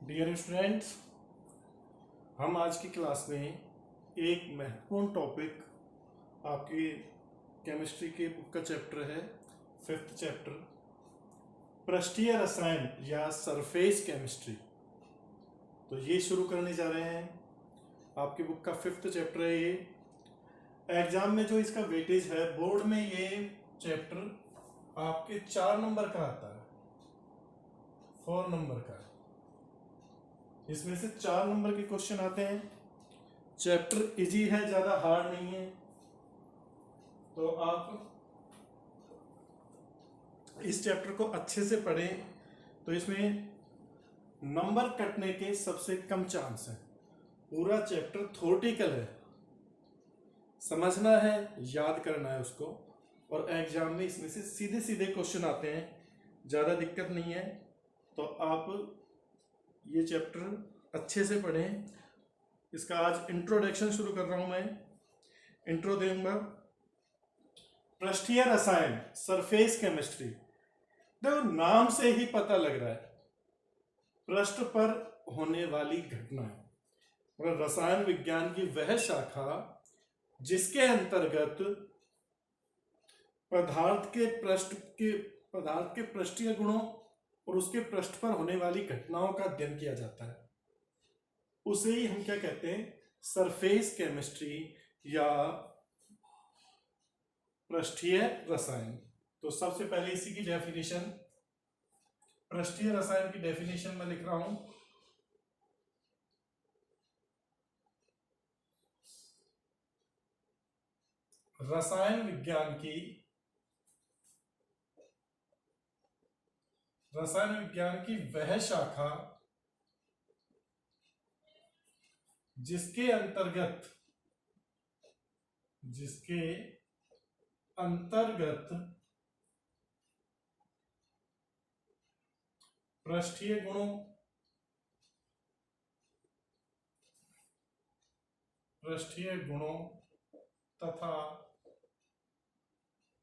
Dear students, हम आज की क्लास में एक महत्वपूर्ण टॉपिक आपकी केमिस्ट्री के बुक का चैप्टर है, 5th चैप्टर पृष्ठीय रसायन या सरफेस केमिस्ट्री। तो ये शुरू करने जा रहे हैं। आपकी बुक का 5th चैप्टर है ये। एग्जाम में जो इसका वेटेज है, बोर्ड में ये चैप्टर आपके 4 नंबर का आता है, 4 नंबर का। इसमें से 4 नंबर के क्वेश्चन आते हैं। चैप्टर इजी है, ज्यादा हार्ड नहीं है। तो आप इस चैप्टर को अच्छे से पढ़ें तो इसमें नंबर कटने के सबसे कम चांस हैं। पूरा चैप्टर थ्योरेटिकल है, समझना है, याद करना है उसको, और एग्जाम में इसमें से सीधे सीधे क्वेश्चन आते हैं, ज़्यादा दिक्कत नहीं है। तो आप ये चैप्टर अच्छे से पढ़ें। इसका आज इंट्रोडक्शन शुरू कर रहा हूं मैं। इंट्रो दूंगा। पृष्ठीय रसायन, सरफेस केमिस्ट्री। देखो, नाम से ही पता लग रहा है, पृष्ठ पर होने वाली घटनाएं। और रसायन विज्ञान की वह शाखा जिसके अंतर्गत पदार्थ के पृष्ठीय गुणों और उसके पृष्ठ पर होने वाली घटनाओं का अध्ययन किया जाता है, उसे ही हम क्या कहते हैं, सरफेस केमिस्ट्री या पृष्ठीय रसायन। तो सबसे पहले इसी की डेफिनेशन, पृष्ठीय रसायन की डेफिनेशन में लिख रहा हूं। रसायन विज्ञान की वह शाखा जिसके अंतर्गत पृष्ठीय गुणों तथा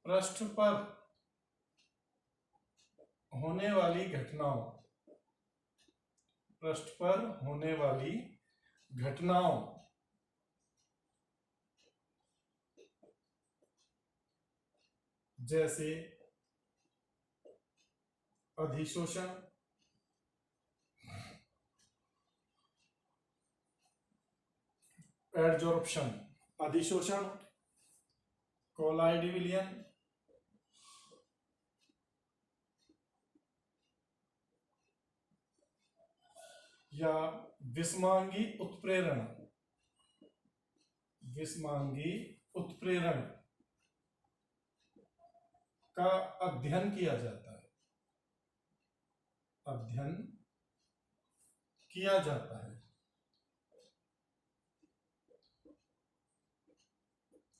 पृष्ठ पर होने वाली घटनाओं जैसे अधिशोषण, एडजॉर्प्शन, अधिशोषण, कोलाइड विलयन, या विस्मांगी उत्प्रेरण का अध्ययन किया जाता है।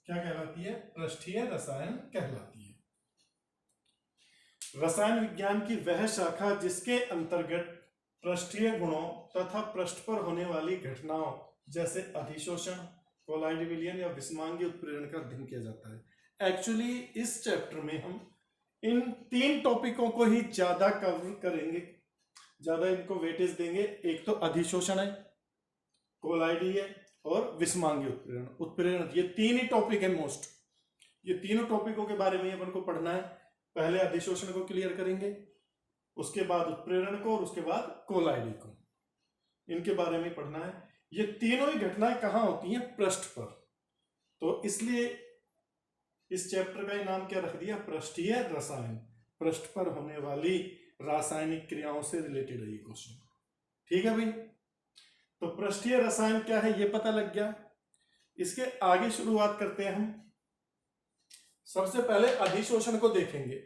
क्या कहलाती है? पृष्ठीय रसायन कहलाती है। रसायन विज्ञान की वह शाखा जिसके अंतर्गत पृष्ठीय गुणों तथा पृष्ठ पर होने वाली घटनाओं जैसे अधिशोषण, कोलाइड विलयन या विस्मांगी उत्प्रेरण का अध्ययन किया जाता है। एक्चुअली इस चैप्टर में हम इन 3 टॉपिकों को ही ज्यादा कवर करेंगे, ज्यादा इनको वेटेज देंगे। एक तो अधिशोषण है, कोलाइडी है, और विस्मांगी उत्प्रेरण। ये 3 ही टॉपिक है मोस्ट। ये तीनों टॉपिकों के बारे में अपन को पढ़ना है। पहले अधिशोषण को क्लियर करेंगे, उसके बाद उत्प्रेरण को, और उसके बाद कोलाइडी को। इनके बारे में पढ़ना है। ये तीनों ही घटनाएं कहां होती हैं? पृष्ठ पर। तो इसलिए इस चैप्टर का नाम क्या रख दिया? पृष्ठीय रसायन। पृष्ठ पर होने वाली रासायनिक क्रियाओं से रिलेटेड है ये क्वेश्चन। ठीक है भाई? तो पृष्ठीय रसायन क्या है ये पता लग गया। इसके आगे शुरुआत करते हैं हम। सबसे पहले अधिशोषण को देखेंगे।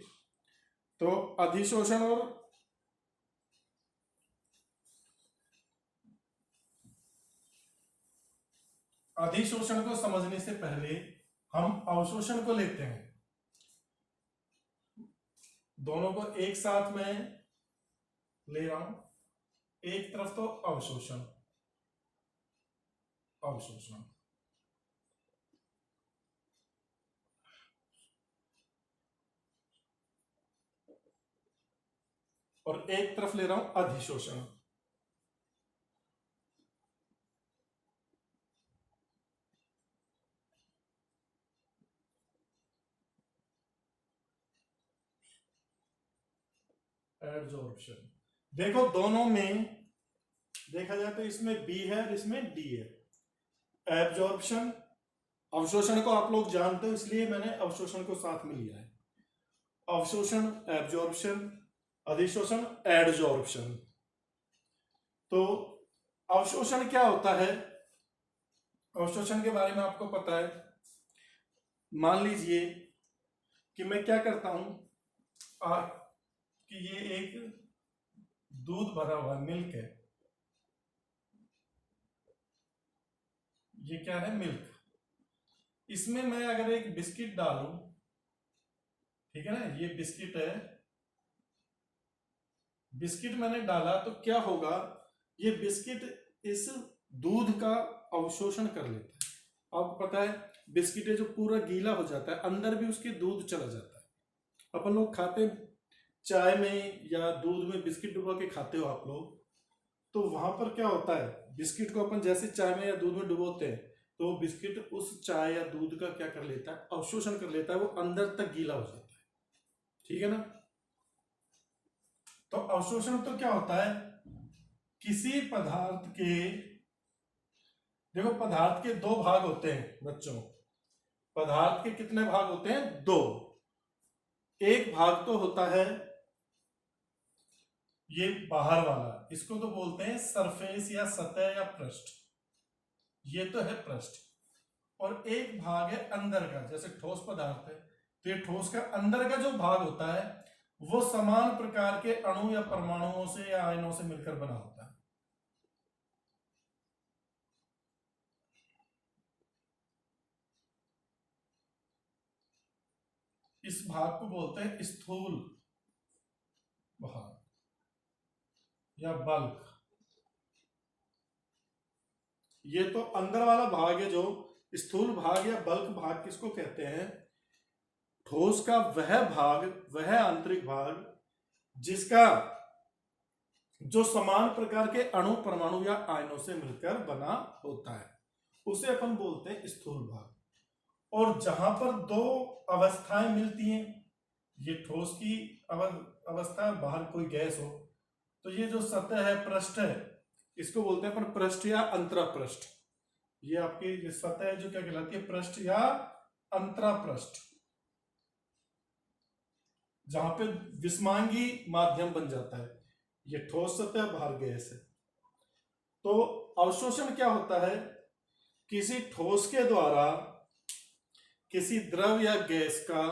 तो अधिशोषण और अधिशोषण को समझने से पहले हम अवशोषण को लेते हैं। दोनों को एक साथ में ले रहा हूं। एक तरफ तो अवशोषण, और एक तरफ ले रहा हूं अधिशोषण। एडजॉर्प्शन। देखो दोनों में देखा जाए तो इसमें बी है और इसमें डी है। एब्जॉर्प्शन, अवशोषण को आप लोग जानते हो इसलिए मैंने अवशोषण को साथ में लिया है। अवशोषण एब्जॉर्प्शन, अधिशोषण एडजॉर्प्शन। तो अवशोषण क्या होता है? अवशोषण के बारे में आपको पता है। मान लीजिए कि मैं क्या करता हूं कि ये एक दूध भरा हुआ मिल्क है, ये क्या है? मिल्क। इसमें मैं अगर एक बिस्किट डालूं, ठीक है ना, ये बिस्किट है, बिस्किट मैंने डाला तो क्या होगा? ये बिस्किट इस दूध का अवशोषण कर लेता है। आपको पता है बिस्किट है जो पूरा गीला हो जाता है, अंदर भी उसके दूध चला जाता है। अपन लोग खाते चाय में या दूध में बिस्किट डुबा के खाते हो आप लोग, तो वहां पर क्या होता है, बिस्किट को अपन जैसे चाय में या दूध में डुबोते हैं तो बिस्किट उस चाय या दूध का क्या कर लेता है? अवशोषण कर लेता है, वो अंदर तक गीला हो जाता है। ठीक है ना? तो अवशोषण तो क्या होता है? किसी पदार्थ के, देखो पदार्थ के दो भाग होते हैं बच्चों। पदार्थ के कितने भाग होते हैं? दो। एक भाग तो होता है ये बाहर वाला, इसको तो बोलते हैं सरफेस या सतह या पृष्ठ, ये तो है पृष्ठ। और एक भाग है अंदर का, जैसे ठोस पदार्थ है तो ये ठोस का अंदर का जो भाग होता है वो समान प्रकार के अणु या परमाणुओं से या आयनों से मिलकर बना होता है। इस भाग को बोलते हैं स्थूल भाग या बल्क। ये तो अंदर वाला भाग है जो स्थूल भाग या बल्क भाग किसको कहते हैं? ठोस का वह भाग, वह आंतरिक भाग जिसका जो समान प्रकार के अणु परमाणु या आयनों से मिलकर बना होता है, उसे अपन बोलते हैं स्थूल भाग। और जहां पर दो अवस्थाएं मिलती हैं, ये ठोस की अवस्था, बाहर कोई गैस हो, तो ये जो सतह है, पृष्ठ है, इसको बोलते हैं अपन पृष्ठ या अंतरापृष्ठ। ये आपकी ये सतह है जो क्या कहलाती है? पृष्ठ या अंतरापृष्ठ, जहां पे विस्मांगी माध्यम बन जाता है। ये ठोस सतह, बाहर गैस है। तो अवशोषण क्या होता है? किसी ठोस के द्वारा किसी द्रव या गैस का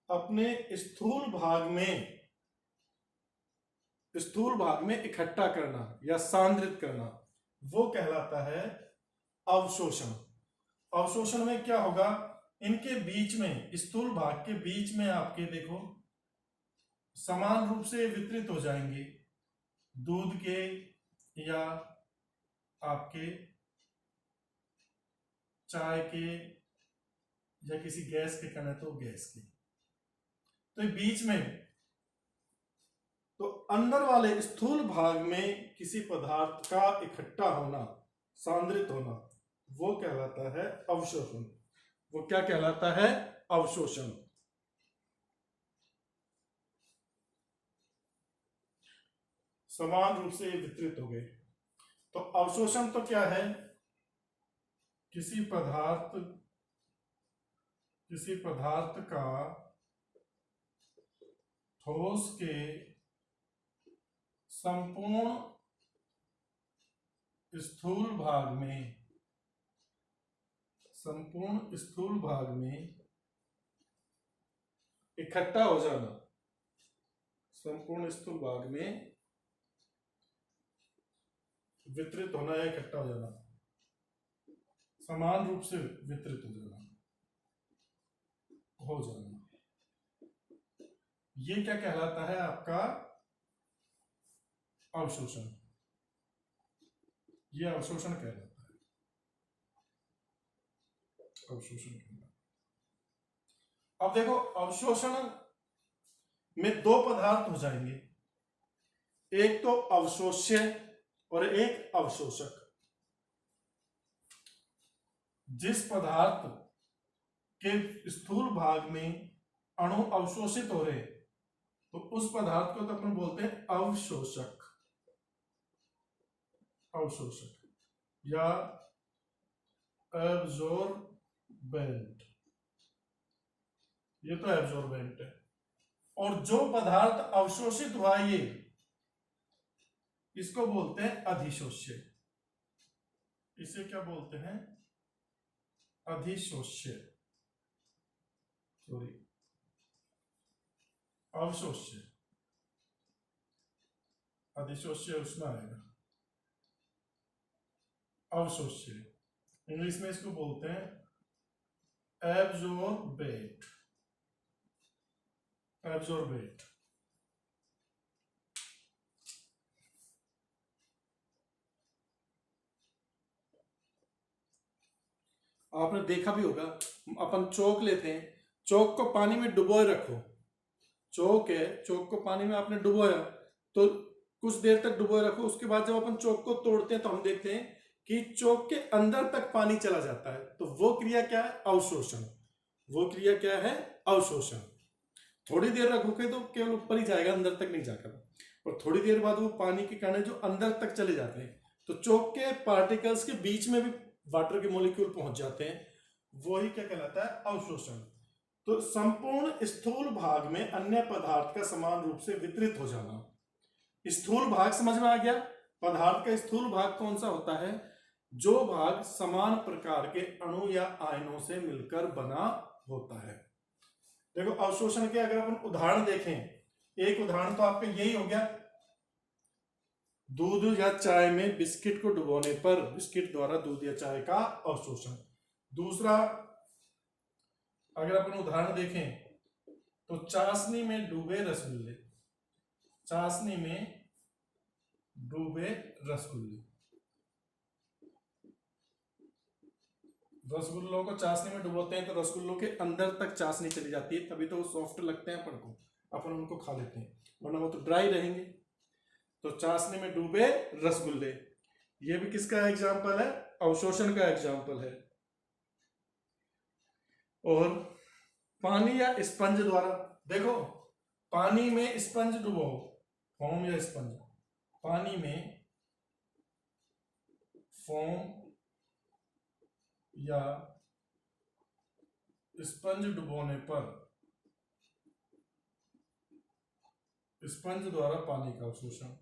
अपने स्थूल भाग में इकट्ठा करना या सांद्रित करना, वो कहलाता है अवशोषण। अवशोषण में क्या होगा? इनके बीच में, स्थूल भाग के बीच में आपके देखो समान रूप से वितरित हो जाएंगे दूध के या आपके चाय के या किसी गैस के कण है तो गैस के, तो बीच में, तो अंदर वाले स्थूल भाग में किसी पदार्थ का इकट्ठा होना, सांद्रित होना, वो कहलाता है अवशोषण। वो क्या कहलाता है? अवशोषण। समान रूप से वितरित हो गए। तो अवशोषण तो क्या है? किसी पदार्थ का ठोस के संपूर्ण स्थूल भाग में इकट्ठा हो जाना, संपूर्ण स्थूल भाग में वितरित होना या इकट्ठा हो जाना, समान रूप से वितरित हो जाना, ये क्या कहलाता है? आपका अवशोषण। ये अवशोषण कहलाता है, अवशोषण कहलाता है। अब देखो अवशोषण में दो पदार्थ हो जाएंगे, एक तो अवशोष्य और एक अवशोषक। जिस पदार्थ के स्थूल भाग में अणु अवशोषित हो रहे तो उस पदार्थ को तो अपन बोलते हैं अवशोषक, अवशोषक या एब्जॉर्बेंट, ये तो एब्जॉर्बेंट है। और जो पदार्थ अवशोषित हुआ ये, इसको बोलते हैं अधिशोष्य। इसे क्या बोलते हैं? अधिशोष्य, सॉरी अवशोष्य, अधिशोष्य उसमें आएगा, अवशोष्य। इंग्लिश में इसको बोलते हैं एब्जॉर्बेट, एब्जॉर्बेट। आपने देखा भी होगा, अपन चौक लेते हैं, चौक को पानी में डुबोए रखो, चौक है, चौक को पानी में आपने डुबोया तो कुछ देर तक डुबोए रखो, उसके बाद जब अपन चौक को तोड़ते हैं तो हम देखते हैं कि चौक के अंदर तक पानी चला जाता है। तो वो क्रिया क्या है? अवशोषण। वो क्रिया क्या है? अवशोषण। थोड़ी देर रखोगे तो केवल ऊपर ही जाएगा, अंदर तक नहीं जाकर, और थोड़ी देर बाद वो पानी के कण जो अंदर तक चले जाते हैं, तो चौक के पार्टिकल्स के बीच में भी वाटर के मॉलिक्यूल पहुंच जाते हैं, वही क्या कहलाता है? अवशोषण। तो संपूर्ण स्थूल भाग में अन्य पदार्थ का समान रूप से वितरित हो जाना। स्थूल भाग समझ में आ गया? पदार्थ का स्थूल भाग कौन सा होता है? जो भाग समान प्रकार के अणु या आयनों से मिलकर बना होता है। देखो अवशोषण के अगर अपन उदाहरण देखें, एक उदाहरण तो आपका यही हो गया, दूध या चाय में बिस्किट को डुबोने पर बिस्किट द्वारा दूध या चाय का अवशोषण। दूसरा अगर अपन उदाहरण देखें तो चाशनी में डूबे रसगुल्ले, चाशनी में डूबे रसगुल्ले। रसगुल्लों को चाशनी में डुबोते हैं तो रसगुल्लों के अंदर तक चाशनी चली जाती है, तभी तो वो सॉफ्ट लगते हैं अपन को, अपन उनको खा लेते हैं, वरना वो तो ड्राई रहेंगे। तो चाशनी में डूबे रसगुल्ले, ये भी किसका एग्जाम्पल है? अवशोषण का एग्जाम्पल है। और पानी या स्पंज द्वारा, देखो पानी में स्पंज डुबो, फोम या स्पंज, पानी में फोम या स्पंज डुबोने पर स्पंज द्वारा पानी का अवशोषण,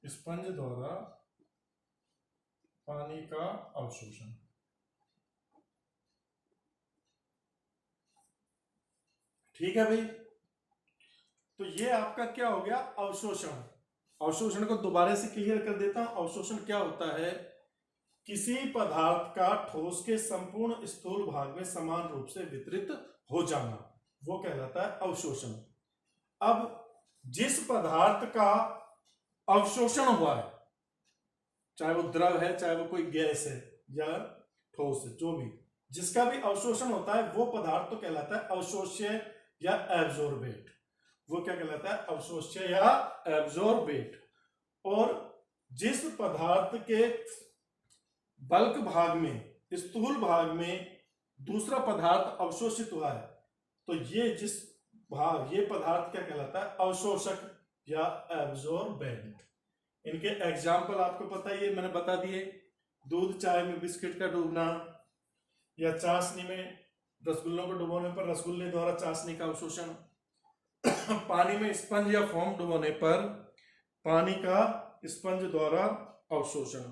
स्पंज द्वारा पानी का अवशोषण। ठीक है भाई, तो ये आपका क्या हो गया? अवशोषण। अवशोषण को दोबारा से क्लियर कर देता हूं। अवशोषण क्या होता है? किसी पदार्थ का ठोस के संपूर्ण स्थूल भाग में समान रूप से वितरित हो जाना, वो कहलाता है अवशोषण। अब जिस पदार्थ का अवशोषण हुआ है, चाहे वो द्रव है, चाहे वो कोई गैस है या ठोस है, जो भी, जिसका भी अवशोषण होता है वो पदार्थ तो कहलाता है अवशोष्य या एब्जॉर्बेट। वो क्या कहलाता है? अवशोष्य या एब्जॉर्बेट। और जिस पदार्थ के बल्क भाग में, स्थूल भाग में दूसरा पदार्थ अवशोषित हुआ है, तो ये जिस भाग, ये पदार्थ क्या कहलाता है? अवशोषक या एब्जॉर्बेंट। इनके एग्जाम्पल आपको पता ही है, मैंने बता दिए। दूध चाय में बिस्किट का डूबना, या चाशनी में रसगुल्लों को डुबोने पर रसगुल्ले द्वारा चाशनी का अवशोषण, पानी में स्पंज या फोम डुबोने पर पानी का स्पंज द्वारा अवशोषण,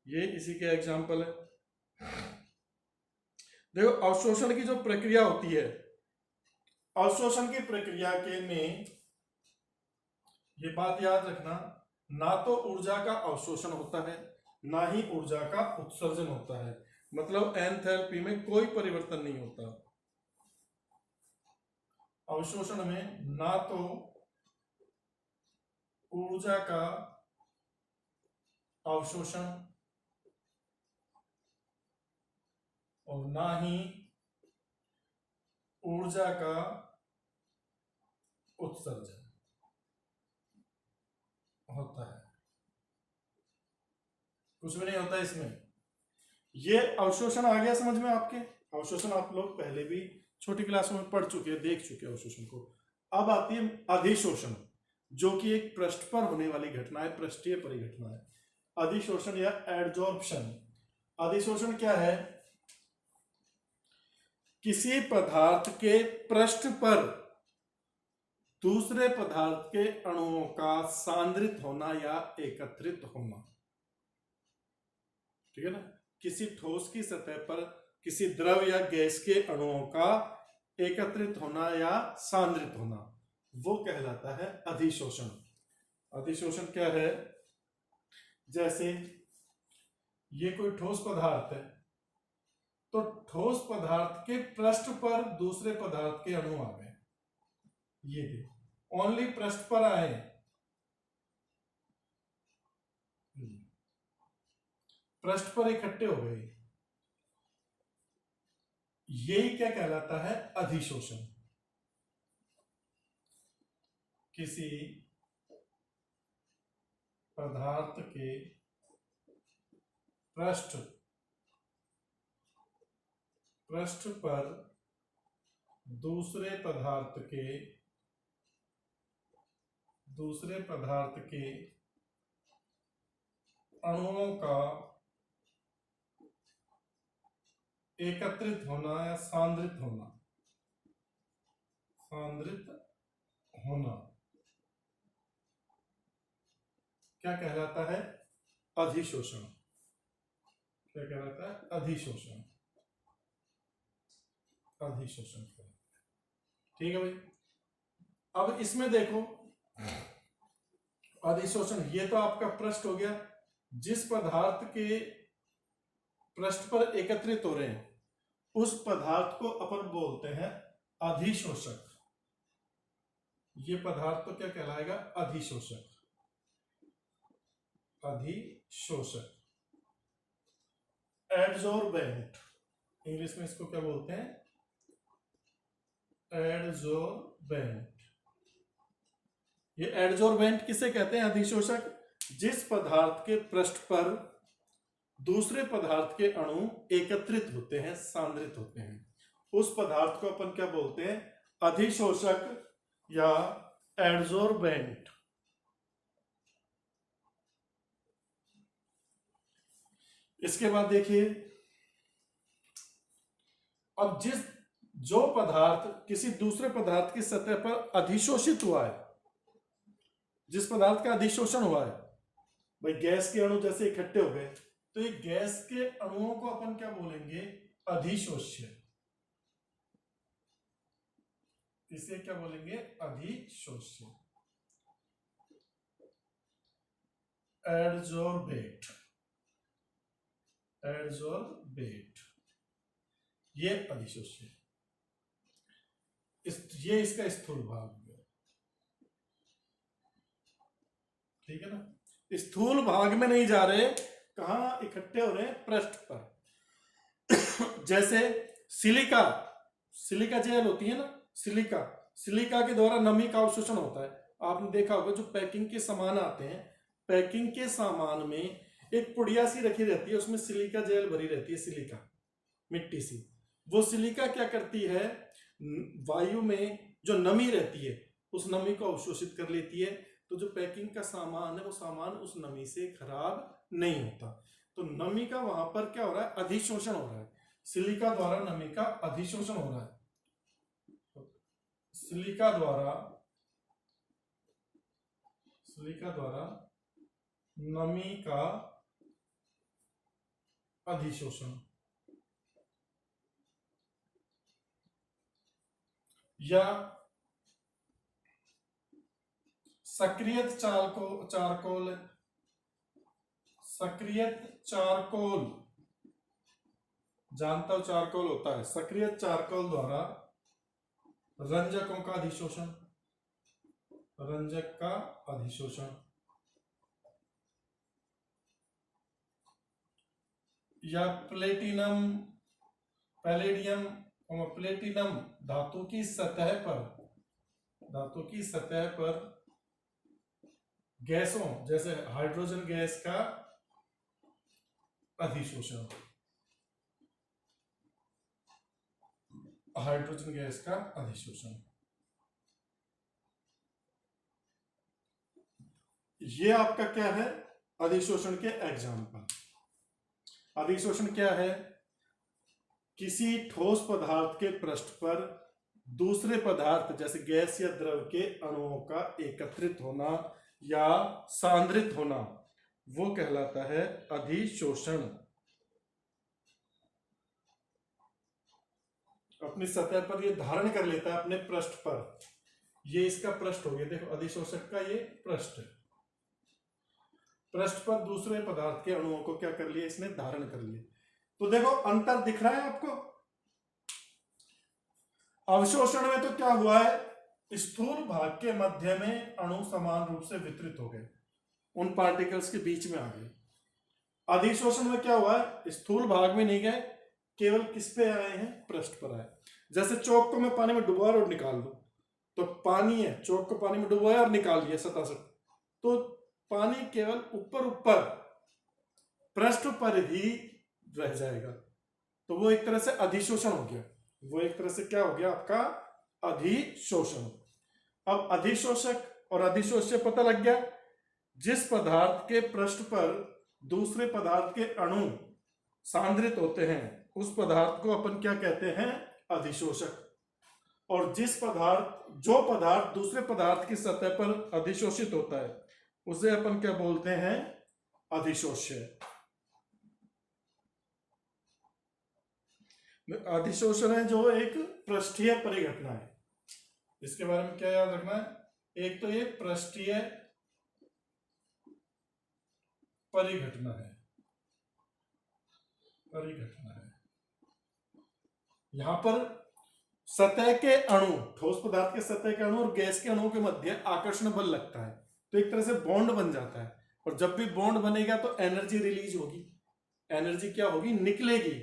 ये इसी के एग्जाम्पल है। देखो अवशोषण की जो प्रक्रिया होती है, अवशोषण की प्रक्रिया के में ये बात याद रखना, ना तो ऊर्जा का अवशोषण होता है, ना ही ऊर्जा का उत्सर्जन होता है। मतलब एंथैल्पी में कोई परिवर्तन नहीं होता। अवशोषण में ना तो ऊर्जा का अवशोषण और ना ही ऊर्जा का उत्सर्जन होता है, कुछ भी नहीं होता इसमें। ये अवशोषण आ गया समझ में आपके? अवशोषण आप लोग पहले भी छोटी क्लासों में पढ़ चुके हैं, देख चुके हैं अवशोषण को। अब आती है अधिशोषण, जो कि एक पृष्ठ पर होने वाली घटना है, पृष्ठीय परिघटना है। अधिशोषण या एडजॉर्प्शन। अधिशोषण क्या है? किसी पदार्थ के पृष्ठ पर दूसरे पदार्थ के अणुओं का सांद्रित होना या एकत्रित होना। ठीक है ना? किसी ठोस की सतह पर किसी द्रव या गैस के अणुओं का एकत्रित होना या सांद्रित होना, वो कहलाता है अधिशोषण। अधिशोषण क्या है? जैसे ये कोई ठोस पदार्थ है, तो ठोस पदार्थ के पृष्ठ पर दूसरे पदार्थ के अणु आ गए, ये भी ओनली पृष्ठ पर आए, पृष्ठ पर इकट्ठे हो गए, यही क्या कहलाता है? अधिशोषण। किसी पदार्थ के पृष्ठ पर दूसरे पदार्थ के अणुओं का एकत्रित होना या सांद्रित होना क्या कहलाता है? अधिशोषण। क्या कहलाता है? अधिशोषण। अधिशोषण। ठीक है भाई। अब इसमें देखो, अधिशोषण ये तो आपका पृष्ठ हो गया, जिस पदार्थ के पृष्ठ पर एकत्रित हो रहे हैं उस पदार्थ को अपन बोलते हैं अधिशोषक। ये पदार्थ तो क्या कहलाएगा? अधिशोषक। अधिशोषक। एडजॉर्बेंट, इंग्लिश में इसको क्या बोलते हैं? एडजॉर्बेंट। ये एडजॉर्बेंट किसे कहते हैं? अधिशोषक। जिस पदार्थ के पृष्ठ पर दूसरे पदार्थ के अणु एकत्रित होते हैं, सांद्रित होते हैं, उस पदार्थ को अपन क्या बोलते हैं? अधिशोषक या एडजॉर्बेंट। इसके बाद देखिए, अब जो पदार्थ किसी दूसरे पदार्थ की सतह पर अधिशोषित हुआ है, जिस पदार्थ का अधिशोषण हुआ है, भाई गैस के अणु जैसे इकट्ठे हो गए, तो ये गैस के अणुओं को अपन क्या बोलेंगे? अधिशोष्य। इसे क्या बोलेंगे? अधिशोष्य। एडजॉर्बेट। एडजॉर्बेट ये अधिशोष्य। ये इसका स्थूल भाग हो गया। ठीक है ना? स्थूल भाग में नहीं जा रहे, कहां इकट्ठे हो रहे हैं? पृष्ठ पर। जैसे सिलिका जेल होती है ना, सिलिका के द्वारा नमी का अवशोषण होता है। आपने देखा होगा जो पैकिंग के सामान आते हैं, पैकिंग के सामान में एक पुड़िया सी रखी रहती है, उसमें सिलिका जेल भरी रहती है, सिलिका मिट्टी सी। वो सिलिका क्या करती है? वायु में जो नमी रहती है उस नमी को अवशोषित कर लेती है, तो जो पैकिंग का सामान है वो सामान उस नमी से खराब नहीं होता। तो नमी का वहां पर क्या हो रहा है? अधिशोषण हो रहा है। सिलिका द्वारा नमी का अधिशोषण हो रहा है। सिलिका द्वारा नमी का अधिशोषण या सक्रियत चारकोल, जानता हो चारकोल होता है, सक्रियत चारकोल द्वारा रंजकों का अधिशोषण, रंजक का अधिशोषण, या पैलेडियम प्लेटिनम धातु की सतह पर गैसों जैसे हाइड्रोजन गैस का अधिशोषण, हाइड्रोजन गैस का अधिशोषण। ये आपका क्या है, अधिशोषण के एग्जाम्पल। अधिशोषण क्या है, किसी ठोस पदार्थ के पृष्ठ पर दूसरे पदार्थ जैसे गैस या द्रव के अणुओं का एकत्रित होना या सांद्रित होना, वो कहलाता है अधिशोषण। अपनी सतह पर ये धारण कर लेता है अपने पृष्ठ पर, ये इसका पृष्ठ हो गया, देखो अधिशोषक का ये पृष्ठ, पृष्ठ पर दूसरे पदार्थ के अणुओं को क्या कर लिया, इसने धारण कर लिया। तो देखो अंतर दिख रहा है आपको। अवशोषण में तो क्या हुआ है, स्थूल भाग के मध्य में अणु समान रूप से वितरित हो गए, उन पार्टिकल्स के बीच में आ गए। अधिशोषण में क्या हुआ है, स्थूल भाग में नहीं गए, केवल किस पे आए हैं, पृष्ठ पर आए। जैसे चौक को मैं पानी में डुबोया और निकाल दूं, तो पानी है, चौक को पानी में डुबोया और निकाल दिया सतह से, तो पानी केवल ऊपर ऊपर पृष्ठ पर ही रह जाएगा, तो वो एक तरह से अधिशोषण हो गया। वो एक तरह से क्या हो गया आपका, अधिशोषण। अब अधिशोषक और अधिशोष्य पता लग गया। जिस पदार्थ के पृष्ठ पर दूसरे पदार्थ के अणु सांद्रित होते हैं उस पदार्थ को अपन क्या कहते हैं, अधिशोषक। और जो पदार्थ दूसरे पदार्थ की सतह पर अधिशोषित होता है उसे अपन क्या बोलते हैं, अधिशोष्य। अधिशोषण है जो एक पृष्ठीय परिघटना है, इसके बारे में क्या याद रखना है, एक तो ये पृष्ठीय परिघटना है, यहां पर सतह के अणु, ठोस पदार्थ के सतह के अणु और गैस के अणुओं के मध्य आकर्षण बल लगता है, तो एक तरह से बॉन्ड बन जाता है। और जब भी बॉन्ड बनेगा तो एनर्जी रिलीज होगी, एनर्जी क्या होगी, निकलेगी।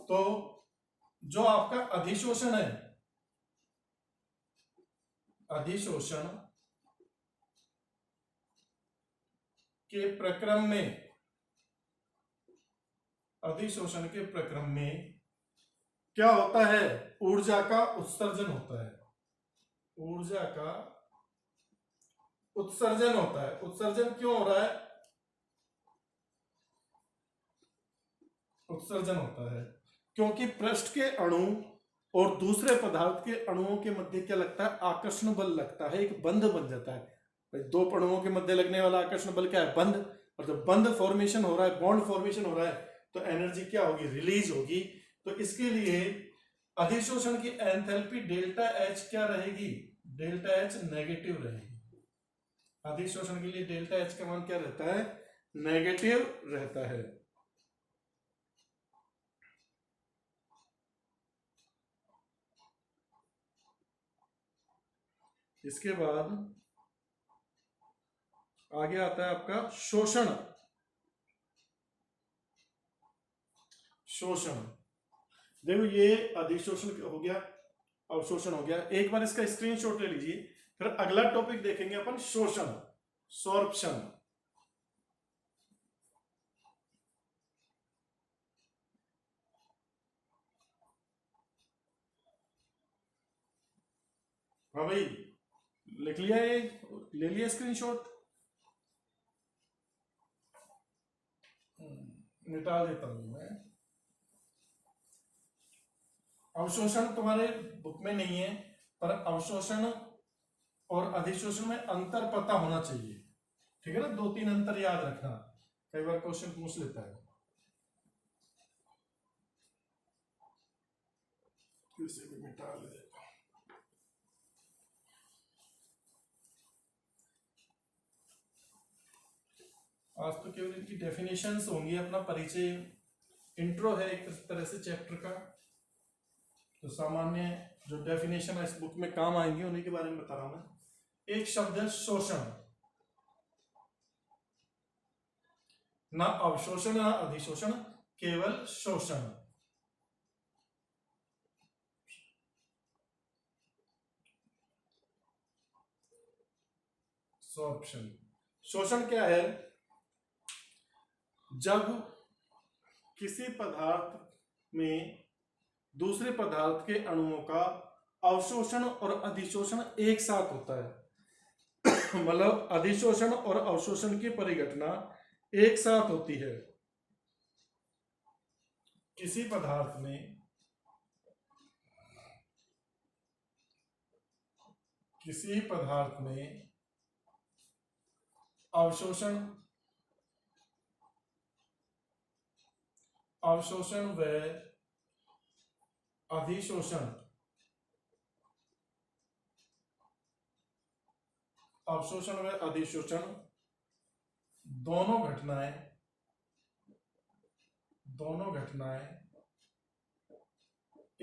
तो जो आपका अधिशोषण है, अधिशोषण के प्रक्रम में, अधिशोषण के प्रक्रम में क्या होता है, ऊर्जा का उत्सर्जन होता है, ऊर्जा का उत्सर्जन होता है। उत्सर्जन क्यों हो रहा है, उत्सर्जन होता है क्योंकि पृष्ठ के अणु और दूसरे पदार्थ के अणुओं के मध्य क्या लगता है, आकर्षण बल लगता है, एक बंध बन जाता है। दो अणुओं के मध्य लगने वाला आकर्षण बल क्या है, बंध। और जब बंध फॉर्मेशन हो रहा है, बॉन्ड फॉर्मेशन हो रहा है, तो एनर्जी क्या होगी, रिलीज होगी। तो इसके लिए अधिशोषण की एंथैल्पी डेल्टा एच क्या रहेगी, डेल्टा एच नेगेटिव रहेगी। अधिशोषण के लिए डेल्टा एच का मान क्या रहता है, नेगेटिव रहता है। इसके बाद आगे आता है आपका शोषण। शोषण देखो, ये अधिशोषण हो गया, अवशोषण हो गया। एक बार इसका स्क्रीनशॉट ले लीजिए, फिर अगला टॉपिक देखेंगे अपन शोषण, सॉर्प्शन। हाँ भाई, लिख लिया, ये ले लिया स्क्रीनशॉट, निकाल देता हूं मैं। अवशोषण तुम्हारे बुक में नहीं है, पर अवशोषण और अधिशोषण में अंतर पता होना चाहिए, ठीक है ना। 2-3 अंतर याद रखना, कई बार क्वेश्चन पूछ लेता है। इसे भी मिटा ले। आज तो केवल इनकी डेफिनेशंस होंगी, अपना परिचय, इंट्रो है एक तरह से चैप्टर का। तो सामान्य जो डेफिनेशन है इस बुक में काम आएंगे उन्हीं के बारे में बता रहा हूं मैं। एक शब्द है शोषण, ना अवशोषण ना अधिशोषण, केवल शोषण। सॉर्प्शन, शोषण क्या है, जब किसी पदार्थ में दूसरे पदार्थ के अणुओं का अवशोषण और अधिशोषण एक साथ होता है मतलब अधिशोषण और अवशोषण की परिघटना एक साथ होती है। किसी पदार्थ में अवशोषण अवशोषण व अधिशोषण दोनों घटनाएं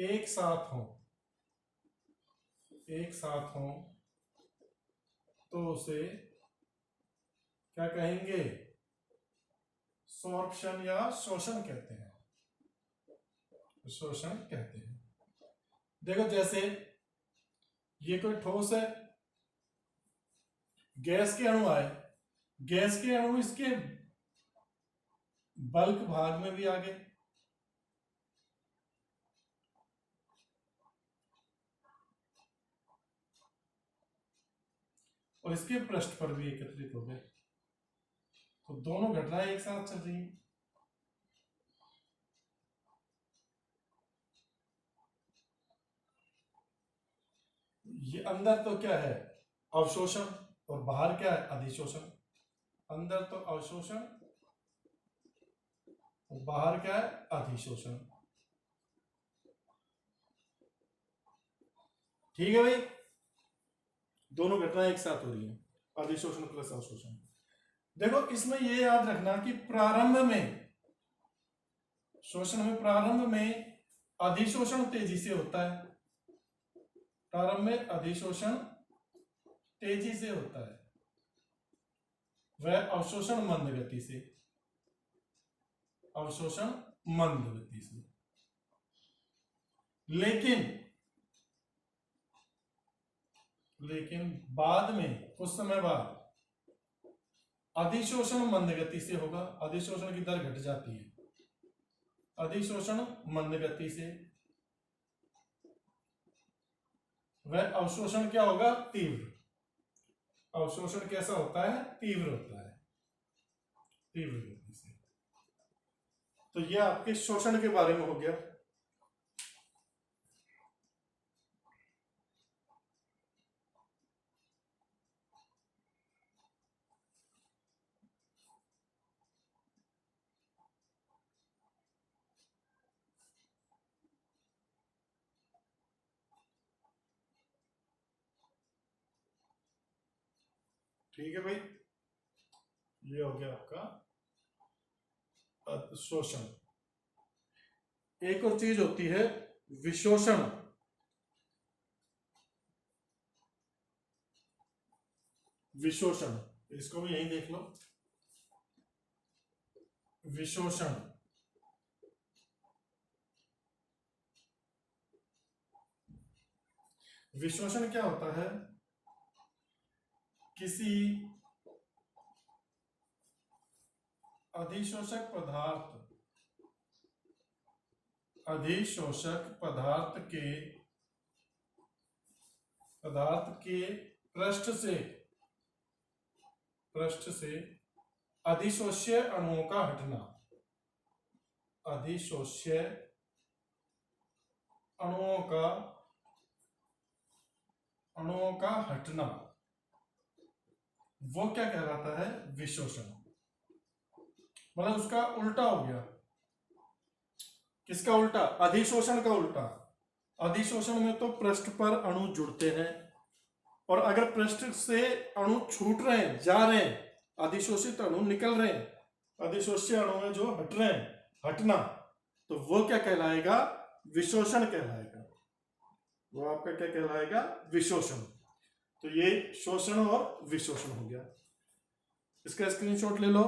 एक साथ हों तो उसे क्या कहेंगे? सोर्प्शन या शोषण कहते हैं। देखो जैसे ये कोई ठोस है, गैस के अणु आए, गैस के अणु इसके बल्क भाग में भी आ गए, और इसके पृष्ठ पर भी एकत्रित हो गए, तो दोनों घटनाएं एक साथ चल रही हैं। ये अंदर तो क्या है? अवशोषण, और बाहर क्या है? अधिशोषण। अंदर तो अवशोषण और बाहर क्या है? अधिशोषण। ठीक है भाई, दोनों घटनाएं एक साथ हो रही हैं, अधिशोषण प्लस अवशोषण। देखो इसमें ये याद रखना कि प्रारंभ में अधिशोषण तेजी से होता है। प्रारंभ में अधिशोषण तेजी से होता है, वह अवशोषण मंद गति से। लेकिन बाद में कुछ समय बाद अधिशोषण मंद गति से होगा। अधिशोषण की दर घट जाती है, अधिशोषण मंद गति से। वह अवशोषण क्या होगा? तीव्र। अवशोषण कैसा होता है? तीव्र होता है, तीव्र गति से। तो यह आपके शोषण के बारे में हो गया। ठीक है भाई, ये हो गया आपका शोषण। एक और चीज होती है विशोषण। इसको भी यहीं देख लो। विशोषण क्या होता है? किसी अधिशोषक पदार्थ के पृष्ठ से अधिशोष्य अणुओं का हटना। अधिशोष्य अणुओं का हटना, वो क्या कहलाता है? विशोषण। मतलब उसका उल्टा हो गया। किसका उल्टा? अधिशोषण का उल्टा। अधिशोषण में तो पृष्ठ पर अणु जुड़ते हैं, और अगर पृष्ठ से अणु छूट रहे हैं, जा रहे हैं, अधिशोषित अणु निकल रहे हैं, अधिशोष्य अणु में जो हट रहे हैं, हटना, तो वो क्या कहलाएगा? विशोषण कहलाएगा। वो आपका क्या कहलाएगा? विशोषण। तो ये शोषण और विशोषण हो गया। इसका स्क्रीनशॉट ले लो।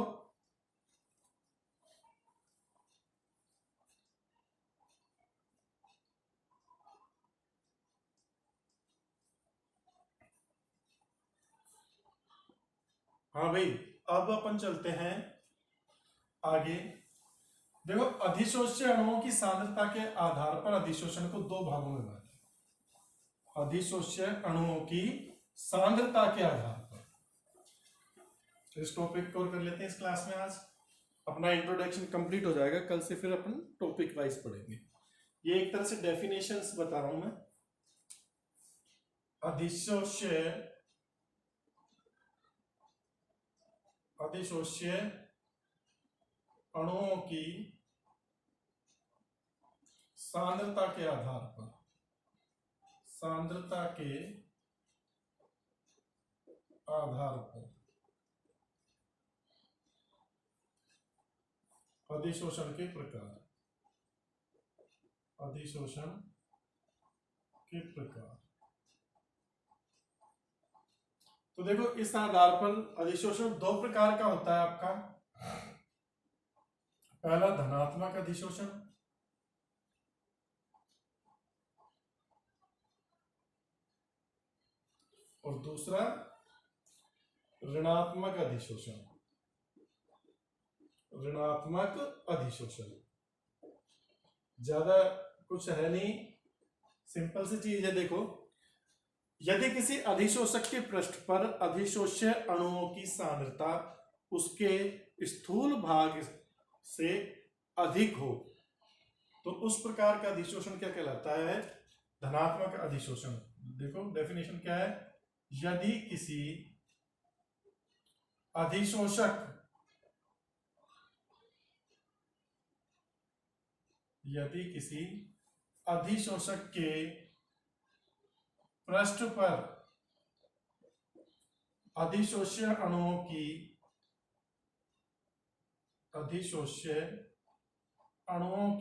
हाँ भाई, अब अपन चलते हैं आगे। देखो अधिशोष्य अणुओं की सांद्रता के आधार पर अधिशोषण को दो भागों में बांटें। अधिशोष्य अणुओं की सांद्रता के आधार पर तो इस टॉपिक को कर लेते हैं इस क्लास में। आज अपना इंट्रोडक्शन कंप्लीट हो जाएगा, कल से फिर अपन टॉपिक वाइज पढ़ेंगे। ये एक तरह से डेफिनेशंस बता रहा हूं मैं। अधिशोष्य अणुओं की सांद्रता के आधार पर, सांद्रता के आधार पर अधिशोषण के प्रकार, अधिशोषण के प्रकार। तो देखो, इस आधार पर अधिशोषण दो प्रकार का होता है आपका। पहला धनात्मक अधिशोषण और दूसरा ऋणात्मक अधिशोषण। ऋणात्मक अधिशोषण ज्यादा कुछ है नहीं, सिंपल सी चीज है। देखो, यदि किसी अधिशोषक के पृष्ठ पर अधिशोष्य अणुओं की सांद्रता उसके स्थूल भाग से अधिक हो तो उस प्रकार का अधिशोषण क्या कहलाता है? धनात्मक अधिशोषण। देखो डेफिनेशन क्या है, यदि किसी अधिशोषक के पृष्ठ पर अधिशोष्य अणुओं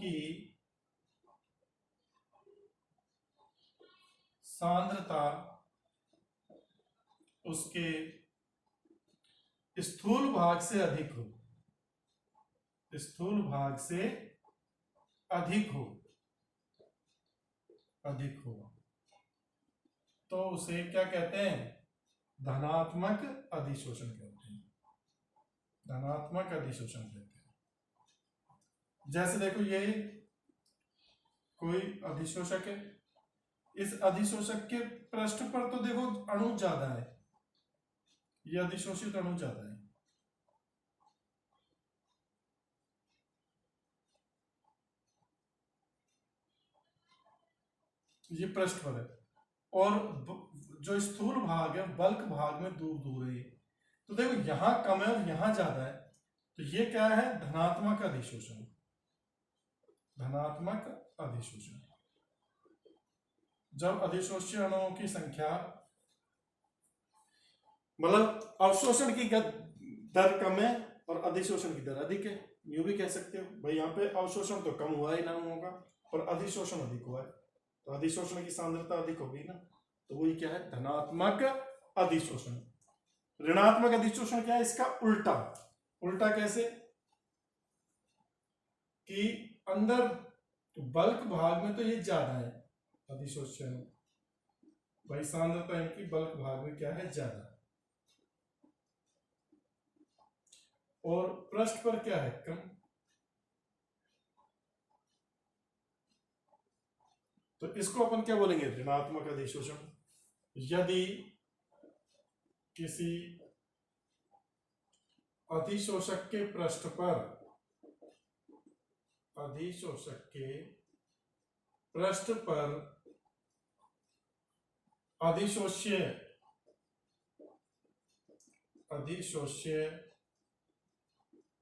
की सांद्रता उसके स्थूल भाग से अधिक हो, स्थूल भाग से अधिक हो तो उसे क्या कहते हैं? धनात्मक अधिशोषण कहते हैं। धनात्मक अधिशोषण कहते हैं। जैसे देखो, ये कोई अधिशोषक है, इस अधिशोषक के पृष्ठ पर तो देखो अणु ज्यादा है, ये अधिशोषित अणु ज्यादा है। ये पृष्ठ पर है, और जो स्थूल भाग है बल्क भाग में दूर दूर है। तो देखो, यहां कम है और यहां ज्यादा है, तो ये क्या है? धनात्मक अधिशोषण। धनात्मक अधिशोषण जब अधिशोष्य अणुओं की संख्या, मतलब अवशोषण की दर कम है और अधिशोषण की दर अधिक है, यूं भी कह सकते हो भाई। यहाँ पे अवशोषण तो कम हुआ है इन अणुओं का, और अधिशोषण अधिक हुआ है, तो अधिशोषण की सांद्रता अधिक होगी ना, तो वही क्या है? धनात्मक अधिशोषण। ऋणात्मक अधिशोषण क्या है? इसका उल्टा। उल्टा कैसे? कि अंदर बल्क भाग में तो ये ज्यादा है अधिशोषण, भाई सांद्रता इनकी बल्क भाग में क्या है? ज्यादा, और पृष्ठ पर क्या है? कम। तो इसको अपन क्या बोलेंगे? ऋणात्मक अधिशोषण। यदि किसी अधिशोषक के पृष्ठ पर, अधिशोषक के पृष्ठ पर अधिशोष्य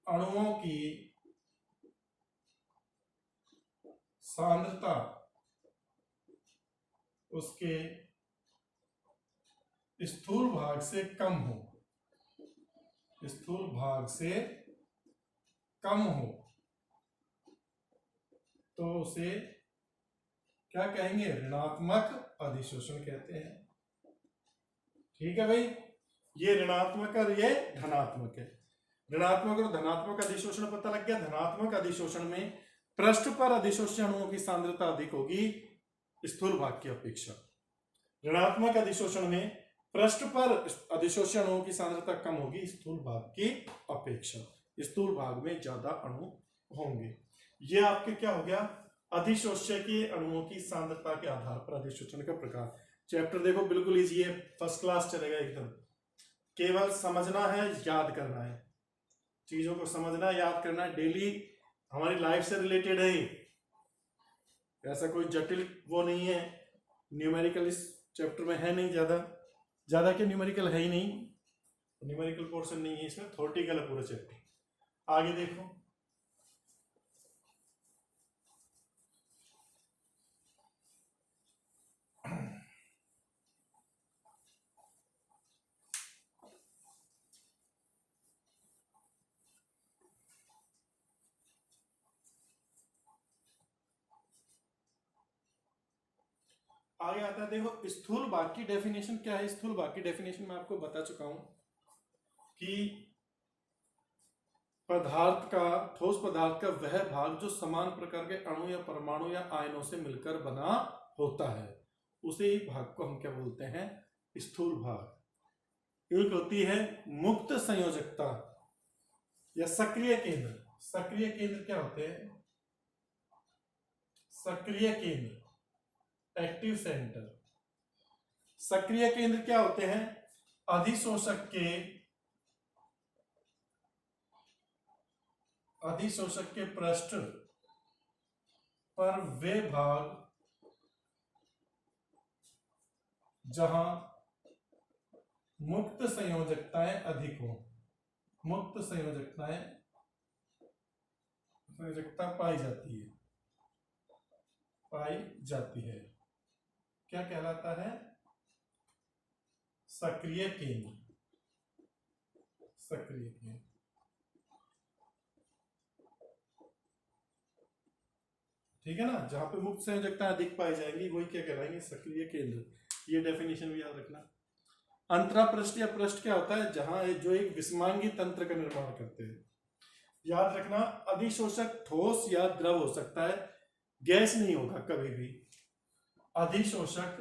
अणुओं की सांद्रता उसके स्थूल भाग से कम हो, स्थूल भाग से कम हो, तो उसे क्या कहेंगे? ऋणात्मक अधिशोषण कहते हैं। ठीक है भाई, ये ऋणात्मक और ये धनात्मक है। ऋणात्मक और धनात्मक अधिशोषण पता लग गया। धनात्मक अधिशोषण में पृष्ठ पर अधिशोष्य अणुओं की सांद्रता अधिक होगी स्थूल भाग की अपेक्षा। ऋणात्मक अधिशोषण में पृष्ठ पर अधिशोष्य अणुओं की सांद्रता कम होगी स्थूल भाग की अपेक्षा, स्थूल भाग में ज्यादा अणु होंगे। ये आपके क्या हो गया? अधिशोष्य के अणुओं की सांद्रता के आधार पर अधिशोषण का प्रकार। चैप्टर देखो बिल्कुल इजी है, फर्स्ट क्लास चलेगा एकदम। केवल समझना है, याद करना है, चीजों को समझना, याद करना है, डेली हमारी लाइफ से रिलेटेड है। ऐसा कोई जटिल वो नहीं है। न्यूमेरिकल इस चैप्टर में है नहीं, ज्यादा के न्यूमेरिकल है ही नहीं, न्यूमेरिकल पोर्शन नहीं है इसमें, थ्योरेटिकल है पूरा चैप्टर। आगे देखो, आगे आता है, देखो स्थूल भाग की डेफिनेशन क्या है। स्थूल भाग की डेफिनेशन मैं आपको बता चुका हूं कि पदार्थ का, ठोस पदार्थ का वह भाग जो समान प्रकार के अणु या परमाणु या आयनों से मिलकर बना होता है, उसे ही भाग को हम क्या बोलते हैं, स्थूल भाग। एक होती है मुक्त संयोजकता या सक्रिय केंद्र। सक्रिय केंद्र क्या होते हैं, सक्रिय केंद्र, एक्टिव सेंटर। सक्रिय केंद्र क्या होते हैं, अधिशोषक के पृष्ठ पर वे भाग जहां मुक्त संयोजकताएं अधिक हो, मुक्त संयोजकता पाई जाती है, क्या कहलाता है, सक्रिय केंद्र। सक्रिय केंद्र, ठीक है ना, जहां पे मुक्त संयोजकता अधिक पाई जाएंगी वही क्या कहलाएंगे, सक्रिय केंद्र। ये डेफिनेशन भी याद रखना। अंतरा पृष्ठ या पृष्ठ क्या होता है, जहां जो एक विषमांगी तंत्र का निर्माण करते हैं। याद रखना, अधिशोषक ठोस या द्रव हो सकता है, गैस नहीं होगा कभी भी। अधिशोषक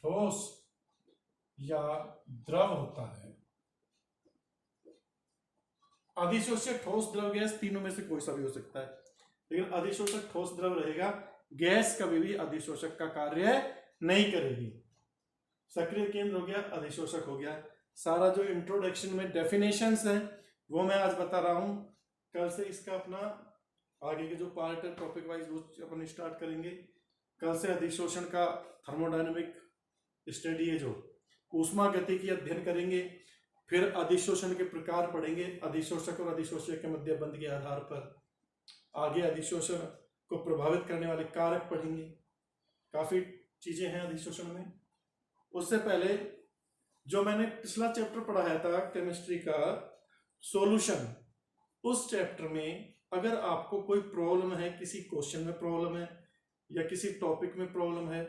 ठोस या द्रव होता है। अधिशोषक ठोस द्रव गैस तीनों में से कोई सा भी हो सकता है, लेकिन अधिशोषक ठोस द्रव रहेगा। गैस कभी भी अधिशोषक का कार्य नहीं करेगी। सक्रिय केंद्र हो गया, अधिशोषक हो गया। सारा जो इंट्रोडक्शन में डेफिनेशंस है वो मैं आज बता रहा हूं। कल से इसका अपना आगे के जो पार्ट है टॉपिक वाइज वो अपन स्टार्ट करेंगे। कल से अधिशोषण का थर्मोडायनेमिक स्टडी है, जो ऊष्मा गति की अध्ययन करेंगे। फिर अधिशोषण के प्रकार पढ़ेंगे, अधिशोषक और अधिशोषक के मध्य बंध के आधार पर। आगे अधिशोषण को प्रभावित करने वाले कारक पढ़ेंगे। काफी चीजें हैं अधिशोषण में। उससे पहले जो मैंने पिछला चैप्टर पढ़ाया था केमिस्ट्री का सॉल्यूशन, उस चैप्टर में अगर आपको कोई प्रॉब्लम है, किसी क्वेश्चन में प्रॉब्लम है या किसी टॉपिक में प्रॉब्लम है,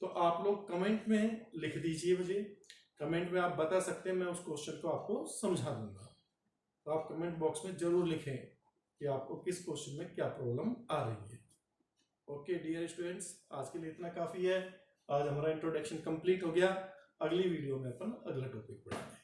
तो आप लोग कमेंट में लिख दीजिए मुझे। कमेंट में आप बता सकते हैं, मैं उस क्वेश्चन को आपको समझा दूंगा। तो आप कमेंट बॉक्स में जरूर लिखें कि आपको किस क्वेश्चन में क्या प्रॉब्लम आ रही है। ओके डियर स्टूडेंट्स, आज के लिए इतना काफी है। आज हमारा इंट्रोडक्शन कंप्लीट हो गया। अगली वीडियो में अपन अगला टॉपिक पढ़ेंगे।